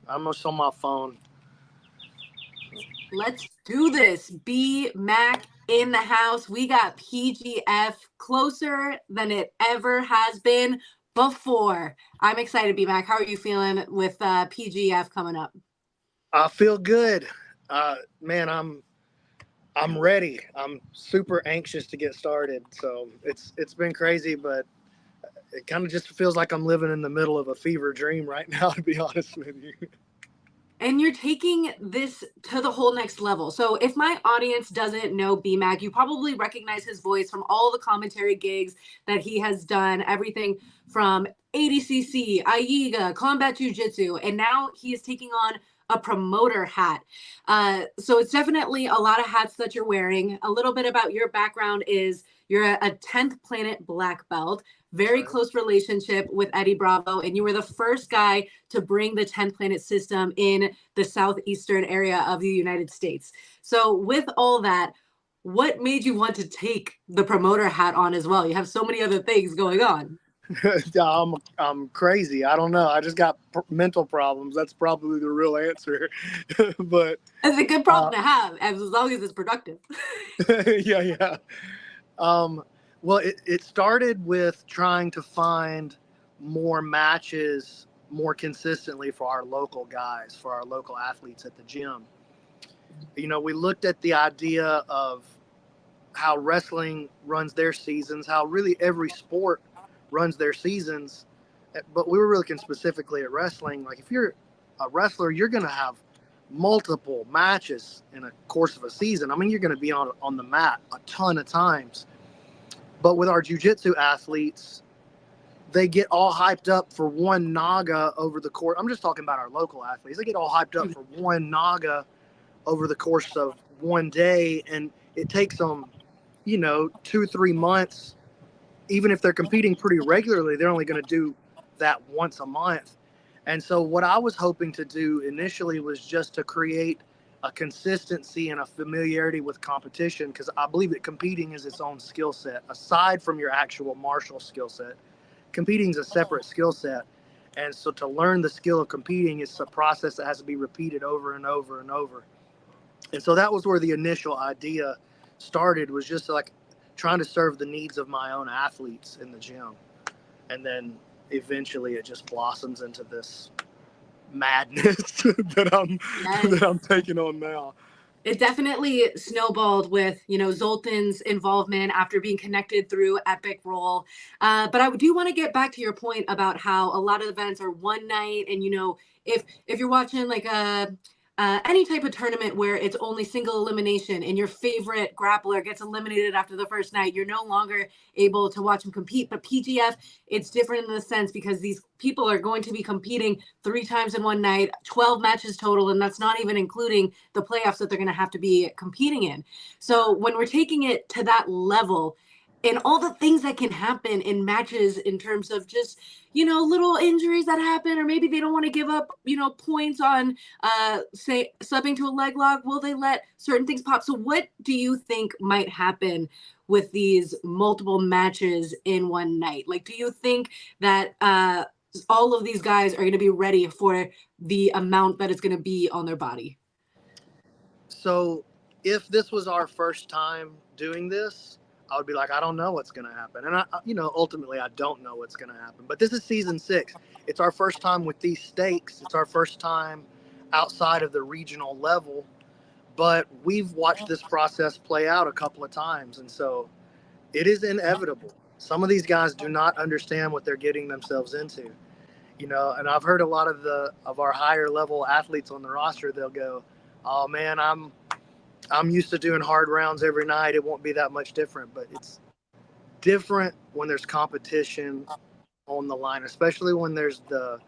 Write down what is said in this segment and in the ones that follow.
I'm just on my phone. Let's do this. B Mac in the house. We got PGF closer than it ever has been before. I'm excited, B Mac. How are you feeling with PGF coming up? I feel good. Man, I'm ready. I'm super anxious to get started. So it's been crazy, but it kind of just feels like I'm living in the middle of a fever dream right now, to be honest with you. And you're taking this to the whole next level. So if my audience doesn't know BMAC, you probably recognize his voice from all the commentary gigs that he has done, everything from ADCC, AIGA, Combat Jiu-Jitsu, and now he is taking on a promoter hat. So it's definitely a lot of hats that you're wearing. A little bit about your background is you're a 10th Planet black belt, very close relationship with Eddie Bravo, and you were the first guy to bring the 10th Planet system in the southeastern area of the United States. So with all that, what made you want to take the promoter hat on as well? You have so many other things going on. I'm crazy. I don't know. I just got mental problems. That's probably the real answer. But it's a good problem to have, as long as it's productive. yeah. Well, it started with trying to find more matches more consistently for our local guys, for our local athletes at the gym. You know, we looked at the idea of how wrestling runs their seasons, how really every sport runs their seasons. But we were looking specifically at wrestling. Like, if you're a wrestler, you're going to have multiple matches in a course of a season. I mean, you're going to be on the mat a ton of times. But with our jiu-jitsu athletes, they get all hyped up for one naga over the course. I'm just talking about our local athletes. They get all hyped up for one naga over the course of one day, and it takes them, 2-3 months. Even if they're competing pretty regularly, they're only going to do that once a month. And so what I was hoping to do initially was just to create a consistency and a familiarity with competition, because I believe that competing is its own skill set. Aside from your actual martial skill set, competing is a separate skill set. And so to learn the skill of competing, it's a process that has to be repeated over and over and over. And so that was where the initial idea started, was just like trying to serve the needs of my own athletes in the gym. And then eventually it just blossoms into this madness that I'm taking on now. It definitely snowballed with, Zoltan's involvement after being connected through Epic Roll. But I do want to get back to your point about how a lot of events are one night, and if you're watching like any type of tournament where it's only single elimination and your favorite grappler gets eliminated after the first night, you're no longer able to watch them compete. But PGF, it's different in the sense because these people are going to be competing 3 times in one night, 12 matches total, and that's not even including the playoffs that they're going to have to be competing in. So when we're taking it to that level, and all the things that can happen in matches in terms of just, little injuries that happen, or maybe they don't want to give up, points on, say, subbing to a leg lock. Will they let certain things pop? So what do you think might happen with these multiple matches in one night? Like, do you think that all of these guys are going to be ready for the amount that it's going to be on their body? So if this was our first time doing this, I would be like, I don't know what's going to happen. And ultimately I don't know what's going to happen, but this is season 6. It's our first time with these stakes. It's our first time outside of the regional level, but we've watched this process play out a couple of times. And so it is inevitable. Some of these guys do not understand what they're getting themselves into, and I've heard a lot of our higher level athletes on the roster. They'll go, oh man, I'm used to doing hard rounds every night. It won't be that much different, but it's different when there's competition on the line, especially when there's the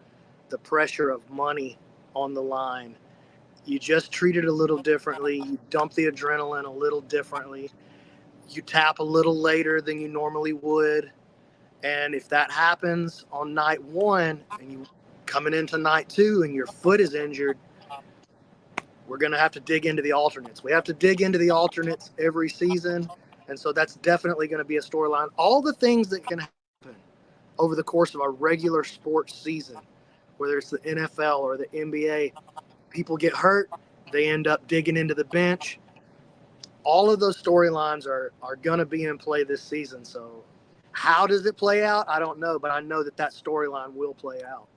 pressure of money on the line. You just treat it a little differently. You dump the adrenaline a little differently. You tap a little later than you normally would. And if that happens on night 1 and you coming into night 2 and your foot is injured, we're going to have to dig into the alternates. We have to dig into the alternates every season. And so that's definitely going to be a storyline. All the things that can happen over the course of a regular sports season whether it's the NFL or the NBA, people get hurt, they end up digging into the bench. All of those storylines are going to be in play this season. So how does it play out? I don't know, but I know that storyline will play out.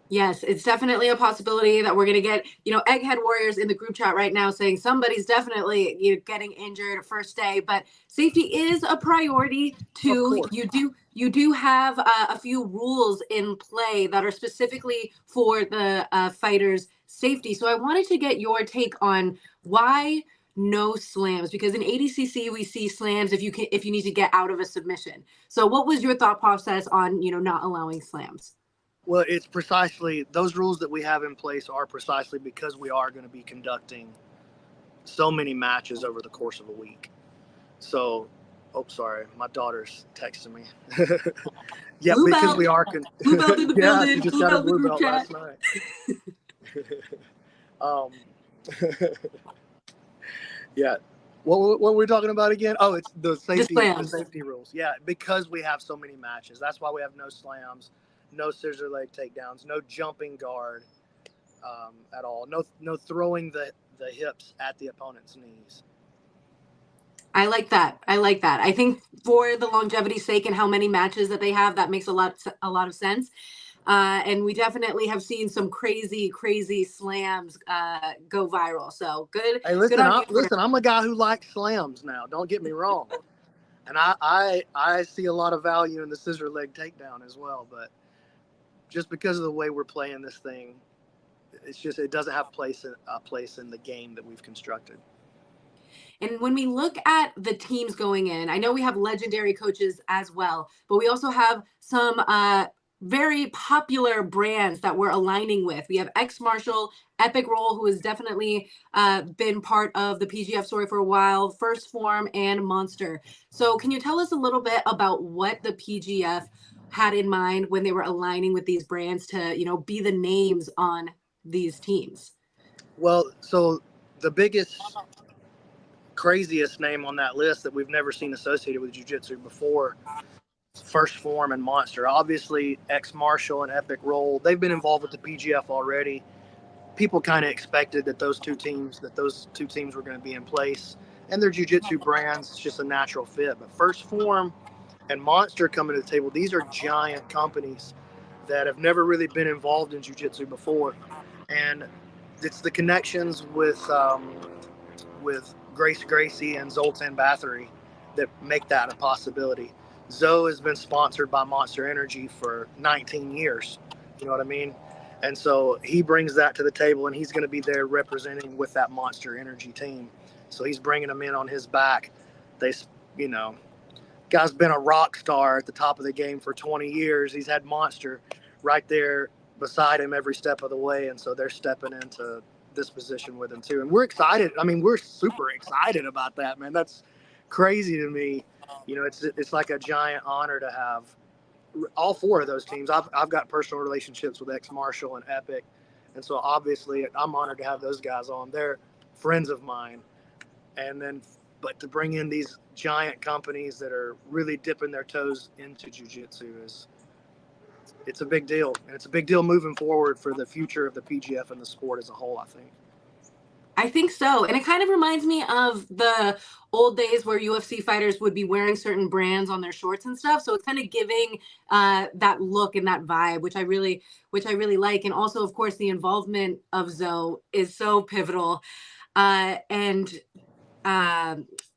Yes, it's definitely a possibility that we're going to get, Egghead Warriors in the group chat right now saying somebody's definitely getting injured first day, but safety is a priority too. You do have a few rules in play that are specifically for the fighters' safety. So I wanted to get your take on why no slams, because in ADCC we see slams if you need to get out of a submission. So what was your thought process on, not allowing slams? Well, it's precisely those rules that we have in place are precisely because we are going to be conducting so many matches over the course of a week. So, sorry, my daughter's texting me. Yeah, blue because belt. we are. Blue belt in the building. She just blue got belt a blue belt chat. last night. Yeah. What were we talking about again? Oh, it's the safety rules. Yeah, because we have so many matches. That's why we have no slams, no scissor leg takedowns, no jumping guard at all. No throwing the hips at the opponent's knees. I like that. I think for the longevity's sake and how many matches that they have, that makes a lot of sense. And we definitely have seen some crazy slams go viral. So good. Hey, listen, good I'm a guy who likes slams now. Don't get me wrong. And I see a lot of value in the scissor leg takedown as well. But just because of the way we're playing this thing, it doesn't have a place in the game that we've constructed. And when we look at the teams going in, I know we have legendary coaches as well, but we also have some very popular brands that we're aligning with. We have X Marshall, Epic Roll, who has definitely been part of the PGF story for a while, First Form, and Monster. So can you tell us a little bit about what the PGF had in mind when they were aligning with these brands to, be the names on these teams? Well, so the biggest, craziest name on that list that we've never seen associated with jiu-jitsu before, First Form and Monster. Obviously, X Marshall and Epic Roll, they've been involved with the PGF already. People kind of expected that those two teams were going to be in place, and their jiu-jitsu brands, it's just a natural fit. But First Form and Monster coming to the table, these are giant companies that have never really been involved in jiu-jitsu before, and it's the connections with Grace Gracie and Zoltan Bathory that make that a possibility. Zoe has been sponsored by Monster Energy for 19 years. You know what I mean? And so he brings that to the table, and he's going to be there representing with that Monster Energy team. So he's bringing them in on his back. Guy's been a rock star at the top of the game for 20 years. He's had Monster right there beside him every step of the way. And so they're stepping into this position with him too. And we're excited. I mean, we're super excited about that, man. That's crazy to me. It's like a giant honor to have all four of those teams. I've got personal relationships with X Marshall and Epic. And so obviously I'm honored to have those guys on. They're friends of mine. But to bring in these giant companies that are really dipping their toes into jiu-jitsu it's a big deal. And it's a big deal moving forward for the future of the PGF and the sport as a whole, I think. I think so. And it kind of reminds me of the old days where UFC fighters would be wearing certain brands on their shorts and stuff. So it's kind of giving that look and that vibe, which I really like. And also, of course, the involvement of Zoe is so pivotal.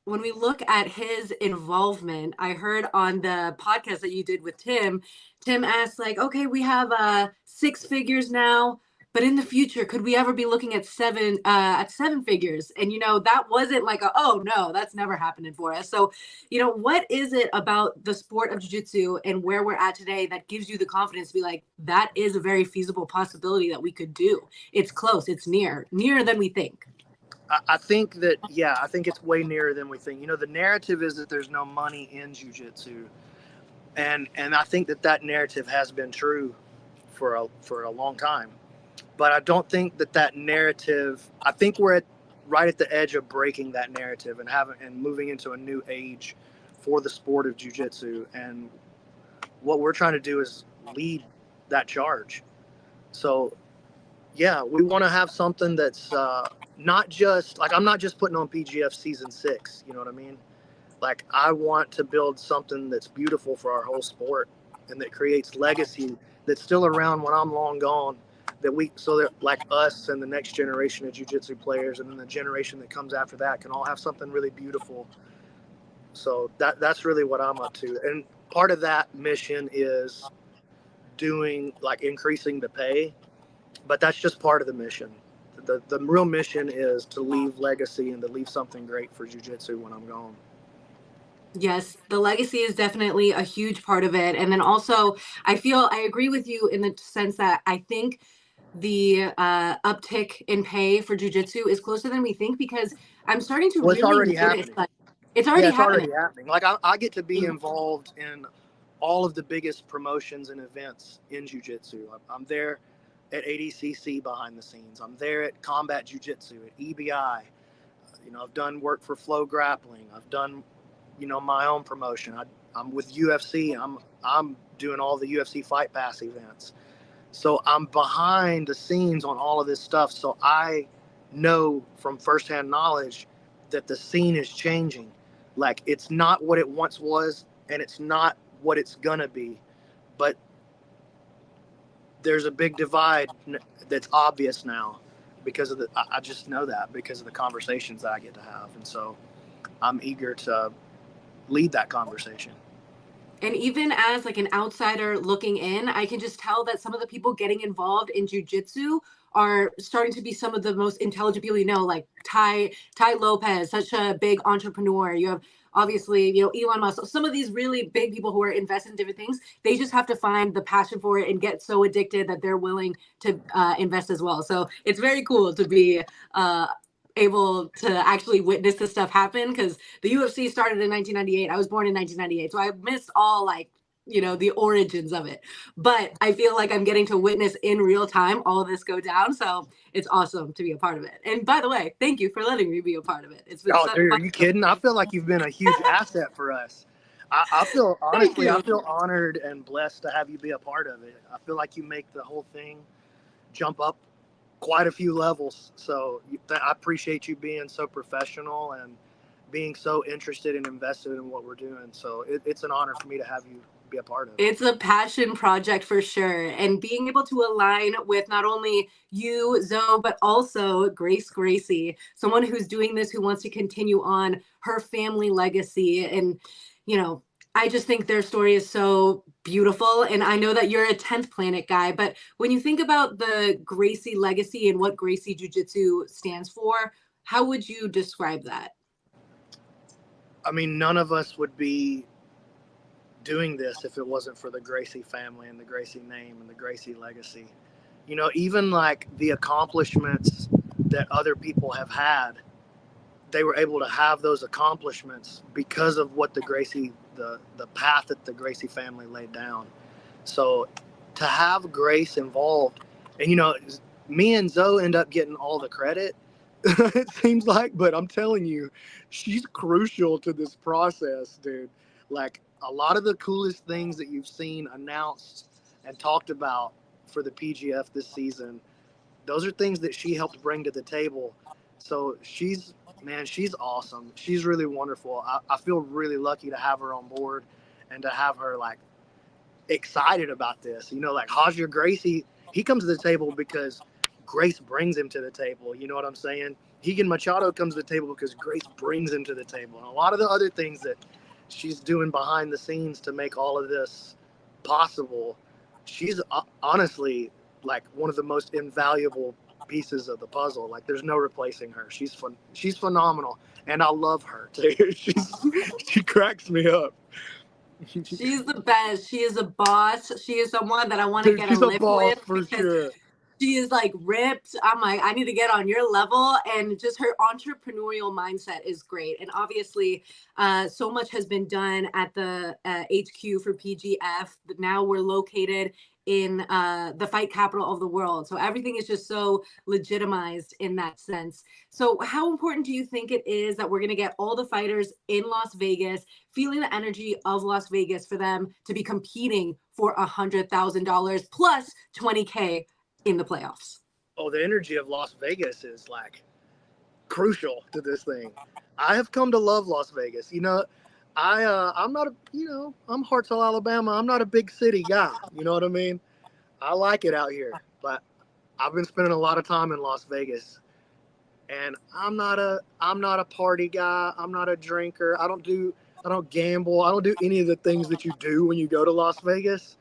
When we look at his involvement, I heard on the podcast that you did with Tim asked okay, we have 6 figures now, but in the future, could we ever be looking at 7 figures? And, that wasn't oh no, that's never happening for us. So, what is it about the sport of jiu-jitsu and where we're at today that gives you the confidence to be that is a very feasible possibility that we could do? It's close. It's nearer than we think. I think it's way nearer than we think. The narrative is that there's no money in jiu-jitsu. And I think that narrative has been true for a long time. But I don't think that narrative, I think we're right at the edge of breaking that narrative and moving into a new age for the sport of jiu-jitsu. And what we're trying to do is lead that charge. So yeah, we want to have something that's not just like, I'm not just putting on PGF season 6. You know what I mean? Like, I want to build something that's beautiful for our whole sport and that creates legacy that's still around when I'm long gone. So that like us and the next generation of jiu-jitsu players and then the generation that comes after that can all have something really beautiful. So that's really what I'm up to. And part of that mission is doing like increasing the pay, but that's just part of the mission. The real mission is to leave legacy and to leave something great for jiu-jitsu when I'm gone. Yes, the legacy is definitely a huge part of it. And then also, I agree with you in the sense that I think the uptick in pay for jujitsu is closer than we think, because I'm starting to Well, it's really already notice happening. that it's Yeah, already it's happening. already happening. Like, I get to be involved in all of the biggest promotions and events in jiu-jitsu. I'm there at ADCC behind the scenes. I'm there at Combat Jiu-Jitsu, at EBI. I've done work for Flow Grappling. I've done, my own promotion. I'm with UFC. I'm doing all the UFC Fight Pass events. So I'm behind the scenes on all of this stuff. So I know from firsthand knowledge that the scene is changing. Like, it's not what it once was, and it's not what it's gonna be. But there's a big divide that's obvious now because of I just know that because of the conversations that I get to have. And so I'm eager to lead that conversation. And even as like an outsider looking in, I can just tell that some of the people getting involved in jujitsu are starting to be some of the most intelligent people, like Tai Lopez, such a big entrepreneur. You have obviously, Elon Musk. Some of these really big people who are invested in different things, they just have to find the passion for it and get so addicted that they're willing to invest as well. So it's very cool to be able to actually witness this stuff happen, because the UFC started in 1998. I was born in 1998, so I missed all the origins of it. But I feel like I'm getting to witness in real time all of this go down. So it's awesome to be a part of it. And by the way, thank you for letting me be a part of it. It's been Oh, so dude, are fun. you kidding? I feel like you've been a huge asset for us. I feel, Thank honestly, I you. feel honored and blessed to have you be a part of it. I feel like you make the whole thing jump up quite a few levels. So I appreciate you being so professional and being so interested and invested in what we're doing. So it's an honor for me to have you be a part of it. It's a passion project for sure. And being able to align with not only you, Zoe, but also Grace Gracie, someone who's doing this, who wants to continue on her family legacy. And, I just think their story is so beautiful. And I know that you're a 10th Planet guy, but when you think about the Gracie legacy and what Gracie Jiu Jitsu stands for, how would you describe that? I mean, none of us would be doing this if it wasn't for the Gracie family and the Gracie name and the Gracie legacy. Even like the accomplishments that other people have had, they were able to have those accomplishments because of what the path that the Gracie family laid down. So to have Grace involved, and me and Zoe end up getting all the credit, it seems like, but I'm telling you, she's crucial to this process, dude. Like, a lot of the coolest things that you've seen announced and talked about for the PGF this season, those are things that she helped bring to the table. So she's awesome. She's really wonderful. I feel really lucky to have her on board and to have her like excited about this. Like Hajar Gracie, he comes to the table because Grace brings him to the table. You know what I'm saying? Keegan Machado comes to the table because Grace brings him to the table. And a lot of the other things that she's doing behind the scenes to make all of this possible, she's honestly like one of the most invaluable pieces of the puzzle. Like, there's no replacing her. She's fun. She's phenomenal. And I love her too. She cracks me up. She's the best. She is a boss. She is someone that I want to Dude, get a she's a lift boss with, for because sure. she is like ripped. I'm like, I need to get on your level. And just her entrepreneurial mindset is great. And obviously, so much has been done at the HQ for PGF. Now we're located in the fight capital of the world. So everything is just so legitimized in that sense. So how important do you think it is that we're going to get all the fighters in Las Vegas, feeling the energy of Las Vegas, for them to be competing for $100,000 plus 20K in the playoffs? Oh, the energy of Las Vegas is like crucial to this thing. I have come to love Las Vegas. I'm not I'm Hartselle, Alabama. I'm not a big city guy. You know what I mean? I like it out here, but I've been spending a lot of time in Las Vegas, and I'm not a party guy. I'm not a drinker. I don't gamble. I don't do any of the things that you do when you go to Las Vegas.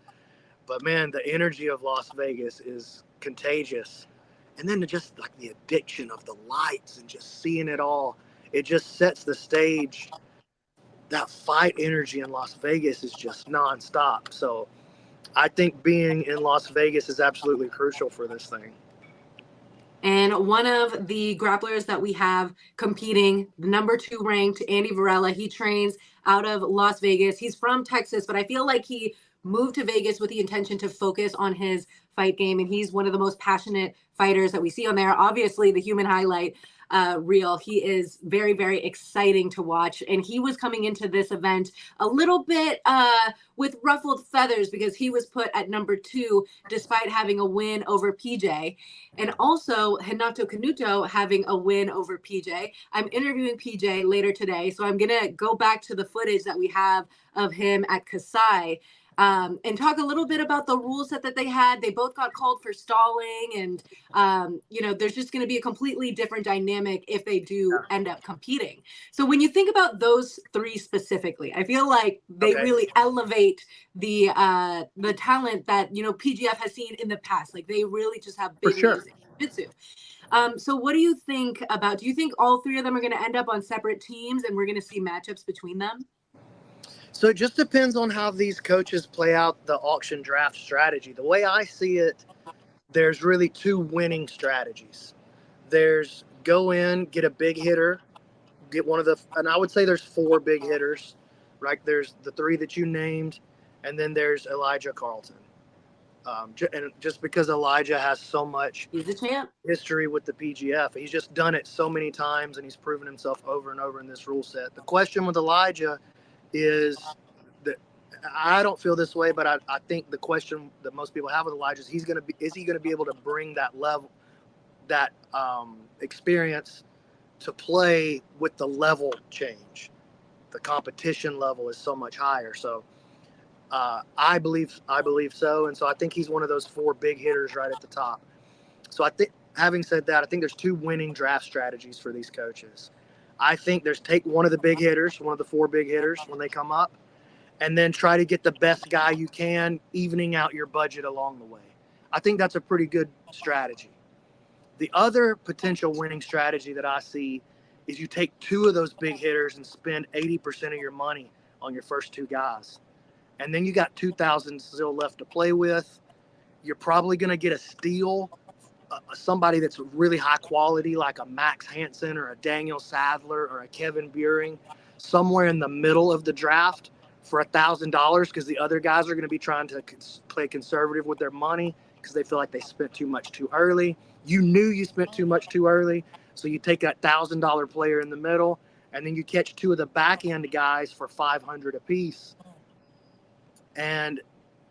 But man, the energy of Las Vegas is contagious. And then just like the addiction of the lights and just seeing it all, it just sets the stage. That fight energy in Las Vegas is just nonstop. So I think being in Las Vegas is absolutely crucial for this thing. And one of the grapplers that we have competing, number 2 ranked, Andy Varela, he trains out of Las Vegas. He's from Texas, but I feel like he moved to Vegas with the intention to focus on his fight game. And he's one of the most passionate fighters that we see on there. Obviously, the human highlight reel. He is very, very exciting to watch. And he was coming into this event a little bit with ruffled feathers because he was put at number 2 despite having a win over PJ. And also Renato Canuto having a win over PJ. I'm interviewing PJ later today, so I'm going to go back to the footage that we have of him at Kasai and talk a little bit about the rule set that they had. They both got called for stalling, and there's just going to be a completely different dynamic if they do end up competing. So when you think about those 3 specifically, I feel like they really elevate the talent that PGF has seen in the past. Like they really just have big names in jiu-jitsu. So what do you think about? Do you think all 3 of them are going to end up on separate teams, and we're going to see matchups between them? So it just depends on how these coaches play out the auction draft strategy. The way I see it, there's really 2 winning strategies. There's go in, get a big hitter, get one of the, and I would say there's 4 big hitters, right? There's the 3 that you named, and then there's Elijah Carlton. And just because Elijah has so much history with the PGF, he's just done it so many times, and he's proven himself over and over in this rule set. The question with Elijah is that I don't feel this way, but I think the question that most people have with Elijah is is he going to be able to bring that level, that experience to play with the level change? The competition level is so much higher. So I believe so. And so I think he's one of those 4 big hitters right at the top. So I think, having said that, I think there's 2 winning draft strategies for these coaches. I think there's take one of the big hitters, one of the 4 big hitters when they come up, and then try to get the best guy you can, evening out your budget along the way. I think that's a pretty good strategy. The other potential winning strategy that I see is you take 2 of those big hitters and spend 80% of your money on your first 2 guys. And then you got 2,000 still left to play with. You're probably going to get a steal, somebody that's really high quality, like a Max Hansen or a Daniel Sadler or a Kevin Buehring, somewhere in the middle of the draft for $1,000, because the other guys are going to be trying to play conservative with their money because they feel like they spent too much too early. You knew you spent too much too early, so you take that $1,000 player in the middle, and then you catch 2 of the back end guys for $500 apiece. And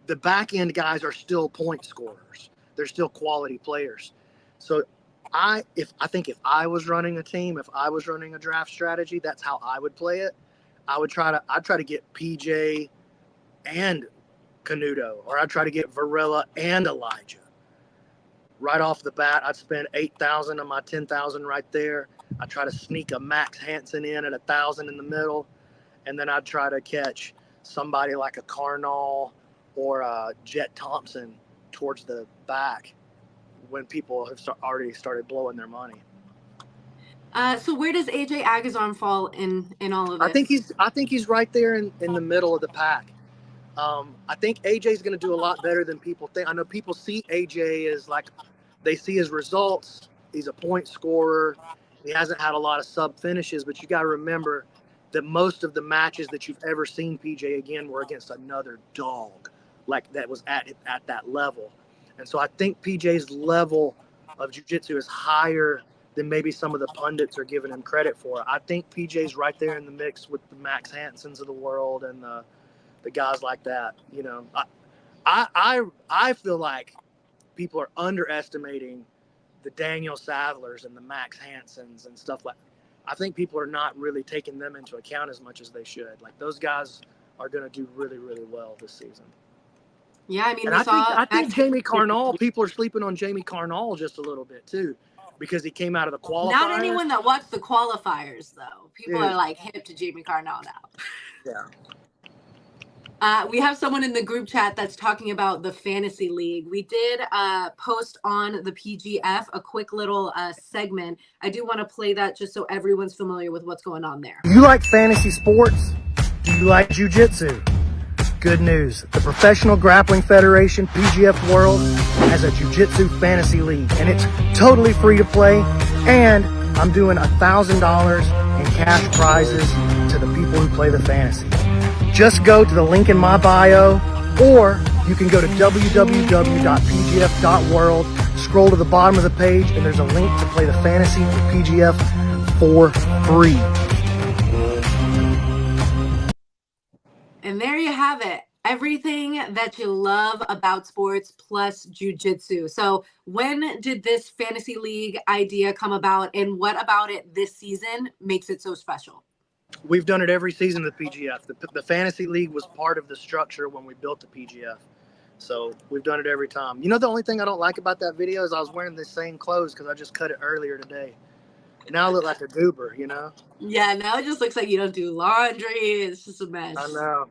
the back end guys are still point scorers. They're still quality players. So I think if I was running a team, if I was running a draft strategy, that's how I would play it. I'd try to get PJ and Canuto, or I'd try to get Varela and Elijah. Right off the bat, I'd spend $8,000 on my $10,000 right there. I'd try to sneak a Max Hansen in at $1,000 in the middle, and then I'd try to catch somebody like a Carnal or a Jet Thompson towards the back when people have already started blowing their money. So where does AJ Agazarm fall in all of this? I think he's right there in the middle of the pack. I think AJ is going to do a lot better than people think. I know people see AJ as like, they see his results. He's a point scorer. He hasn't had a lot of sub finishes, but you got to remember that most of the matches that you've ever seen PJ again were against another dog, like that was at that level. And so I think PJ's level of jiu-jitsu is higher than maybe some of the pundits are giving him credit for. I think PJ's right there in the mix with the Max Hansens of the world and the guys like that. I feel like people are underestimating the Daniel Sadlers and the Max Hansons and stuff like that. I think people are not really taking them into account as much as they should. Like, those guys are going to do really, really well this season. Yeah, I mean, And I think Jamie Carnall, people are sleeping on Jamie Carnall just a little bit too, because he came out of the qualifiers. Not anyone that watched the qualifiers, though. People Dude. are like hip to Jamie Carnall now. Yeah. We have someone in the group chat that's talking about the fantasy league. We did post on the PGF a quick little segment. I do want to play that just so everyone's familiar with what's going on there. You like fantasy sports? Do you like jiu-jitsu? Good news. The Professional Grappling Federation, PGF World, has a jiu-jitsu fantasy league, and it's totally free to play. And I'm doing $1,000 in cash prizes to the people who play the fantasy. Just go to the link in my bio, or you can go to www.pgf.world, scroll to the bottom of the page, and there's a link to play the fantasy for PGF for free. And there you have it. Everything that you love about sports plus jiu-jitsu. So when did this fantasy league idea come about, and what about it this season makes it so special? We've done it every season of the PGF. The fantasy league was part of the structure when we built the PGF. So we've done it every time. You know, the only thing I don't like about that video is I was wearing the same clothes because I just cut it earlier today. Now I look like a goober, you know? Yeah, now it just looks like you don't do laundry. It's just a mess. I know.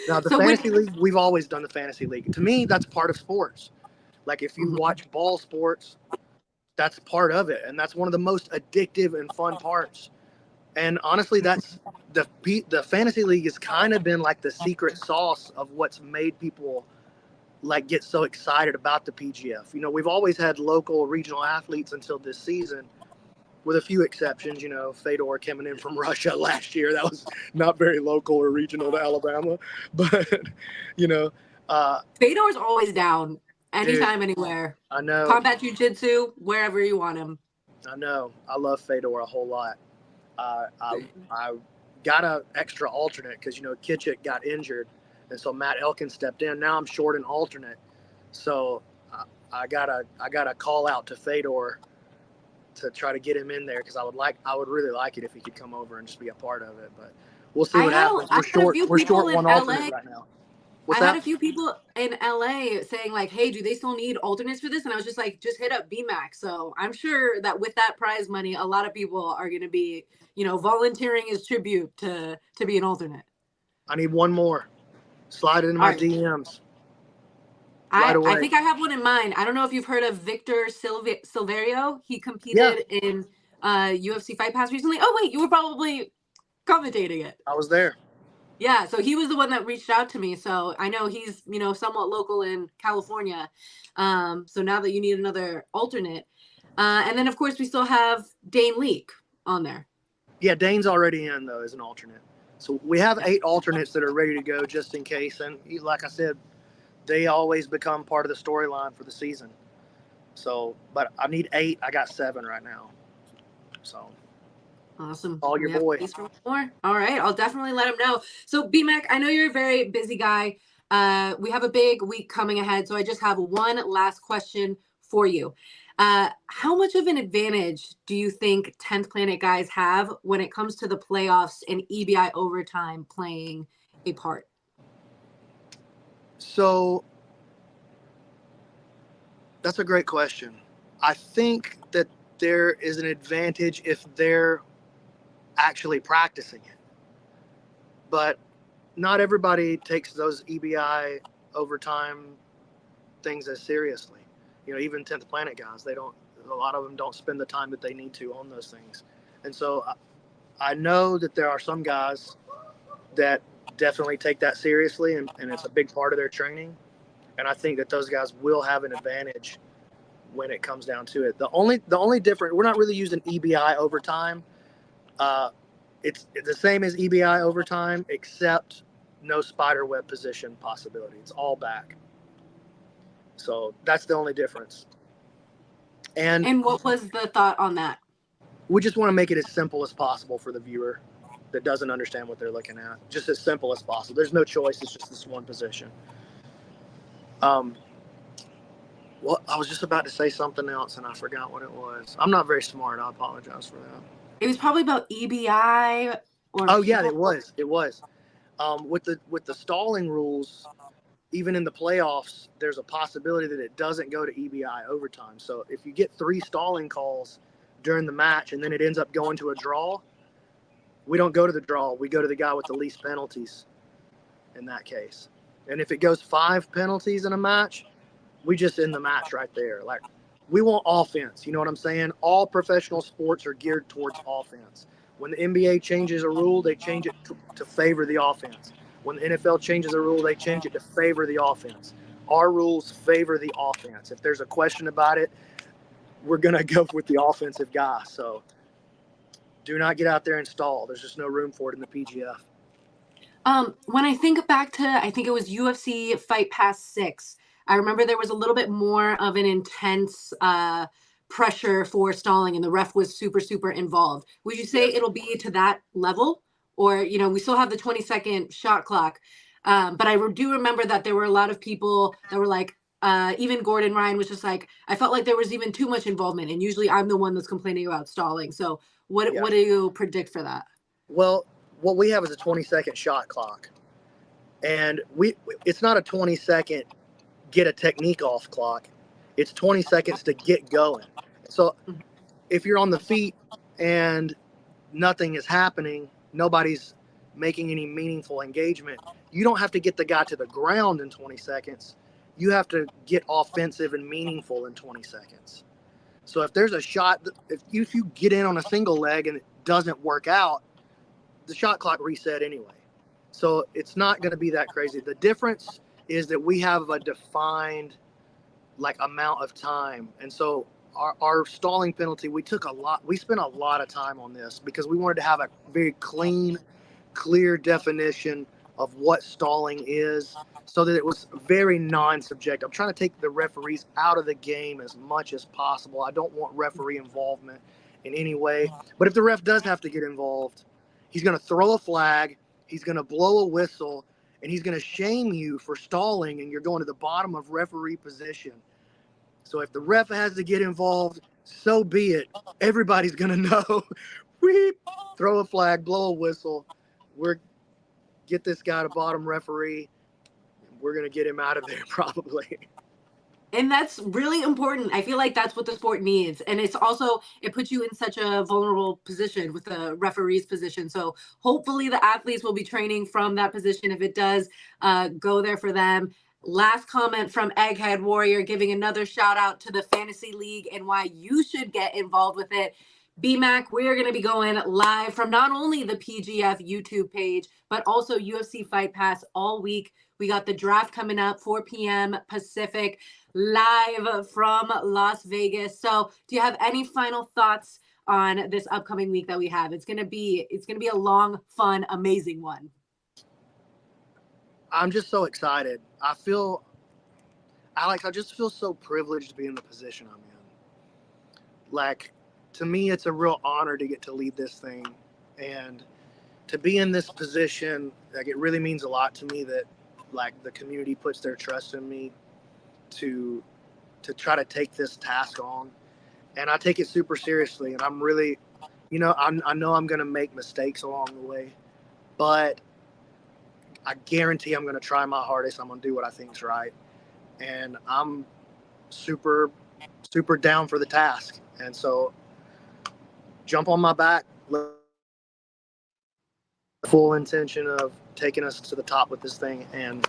Now, the fantasy league, we've always done the fantasy league. To me, that's part of sports. Like, if you watch ball sports, that's part of it. And that's one of the most addictive and fun parts. And honestly, that's the fantasy league has kind of been like the secret sauce of what's made people like get so excited about the PGF. You know, we've always had local regional athletes until this season, with a few exceptions. You know, Fedor coming in from Russia last year, that was not very local or regional to Alabama. But, you know. Fedor's always down, anytime, anywhere. I know. Combat jiu-jitsu, wherever you want him. I know. I love Fedor a whole lot. I got an extra alternate because, you know, Kitchik got injured. And so Matt Elkin stepped in. Now I'm short an alternate. So I got a call out to Fedor to try to get him in there, because I would really like it if he could come over and just be a part of it. But we'll see what happens. We're short one alternate right now. I had a few people in LA saying like, hey, do they still need alternates for this? And I was just like, just hit up BMAC. So I'm sure that with that prize money, a lot of people are going to be, you know, volunteering as tribute to be an alternate. I need one more. Slide it in my DMs. I think I have one in mind. I don't know if you've heard of Victor Silverio. He competed in UFC Fight Pass recently. Oh, wait, you were probably commentating it. I was there. Yeah, so he was the one that reached out to me. So I know he's, you know, somewhat local in California. So now that you need another alternate. And then, of course, we still have Dane Leake on there. Yeah, Dane's already in, though, as an alternate. So we have 8 alternates that are ready to go just in case. And like I said, they always become part of the storyline for the season. So, but I need 8. I got 7 right now. So. Awesome. All your boy. More? All right. I'll definitely let him know. So, BMAC, I know you're a very busy guy. We have a big week coming ahead. So I just have one last question for you. How much of an advantage do you think 10th Planet guys have when it comes to the playoffs and EBI overtime playing a part? So that's a great question. I think that there is an advantage if they're actually practicing it, but not everybody takes those EBI overtime things as seriously. You know, even 10th Planet guys, a lot of them don't spend the time that they need to on those things. And so I know that there are some guys that definitely take that seriously, and it's a big part of their training. And I think that those guys will have an advantage when it comes down to it. The only difference, we're not really using EBI overtime. It's the same as EBI overtime, except no spider web position possibility. It's all back. So that's the only difference. And what was the thought on that? We just want to make it as simple as possible for the viewer that doesn't understand what they're looking at. Just as simple as possible. There's no choice. It's just this one position. Um, well, I was just about to say something else and I forgot what it was. I'm not very smart. I apologize for that. It was probably about EBI or Oh yeah, people. it was. With the stalling rules, even in the playoffs, there's a possibility that it doesn't go to EBI overtime. So if you get 3 stalling calls during the match and then it ends up going to a draw, we don't go to the draw. We go to the guy with the least penalties in that case. And if it goes 5 penalties in a match, we just end the match right there. Like, we want offense. You know what I'm saying? All professional sports are geared towards offense. When the NBA changes a rule, they change it to favor the offense. When the NFL changes a rule, they change it to favor the offense. Our rules favor the offense. If there's a question about it, we're going to go with the offensive guy. So do not get out there and stall. There's just no room for it in the PGF. When I think back to, I think it was UFC Fight Pass 6, I remember there was a little bit more of an intense pressure for stalling, and the ref was super, super involved. Would you say it'll be to that level? Or, you know, we still have the 20-second shot clock. But I do remember that there were a lot of people that were like, even Gordon Ryan was just like, I felt like there was even too much involvement. And usually I'm the one that's complaining about stalling. So what do you predict for that? Well, what we have is a 20-second shot clock. And it's not a 20-second get a technique off clock. It's 20 seconds to get going. So if you're on the feet and nothing is happening, nobody's making any meaningful engagement, you don't have to get the guy to the ground in 20 seconds. You have to get offensive and meaningful in 20 seconds. So if there's a shot, if you get in on a single leg and it doesn't work out, the shot clock reset anyway. So it's not going to be that crazy. The difference is that we have a defined like amount of time. And so our stalling penalty, we spent a lot of time on this because we wanted to have a very clean, clear definition of what stalling is so that it was very non-subjective. I'm trying to take the referees out of the game as much as possible. I don't want referee involvement in any way. But if the ref does have to get involved, he's going to throw a flag, he's going to blow a whistle, and he's going to shame you for stalling, and you're going to the bottom of referee position. So if the ref has to get involved, so be it. Everybody's going to know. Weep, throw a flag, blow a whistle. Get this guy to bottom referee. We're going to get him out of there probably. And that's really important. I feel like that's what the sport needs. And it's also, it puts you in such a vulnerable position with the referee's position. So hopefully the athletes will be training from that position if it does go there for them. Last comment from Egghead Warrior, giving another shout out to the Fantasy League and why you should get involved with it. BMAC, we're going to be going live from not only the PGF YouTube page, but also UFC Fight Pass all week. We got the draft coming up, 4 p.m. Pacific, live from Las Vegas. So do you have any final thoughts on this upcoming week that we have? It's gonna be a long, fun, amazing one. I'm just so excited. Alex, I just feel so privileged to be in the position I'm in. Like, to me, it's a real honor to get to lead this thing. And to be in this position, like, it really means a lot to me that, like, the community puts their trust in me to try to take this task on. And I take it super seriously. And I'm really, I know I'm going to make mistakes along the way, but I guarantee I'm going to try my hardest. I'm going to do what I think is right. And I'm super, super down for the task. And so jump on my back. Full intention of taking us to the top with this thing. And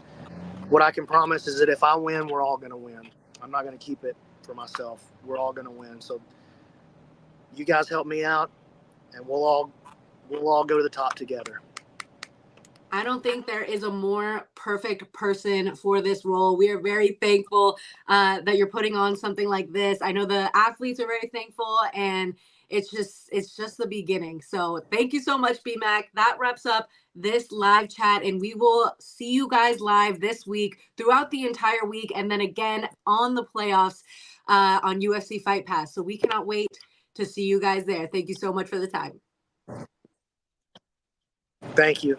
what I can promise is that if I win, we're all going to win. I'm not going to keep it for myself. We're all going to win. So you guys help me out, and we'll all go to the top together. I don't think there is a more perfect person for this role. We are very thankful that you're putting on something like this. I know the athletes are very thankful, and it's just the beginning. So thank you so much, BMAC. That wraps up this live chat, and we will see you guys live this week throughout the entire week, and then again on the playoffs on UFC Fight Pass. So we cannot wait to see you guys there. Thank you so much for the time. Thank you.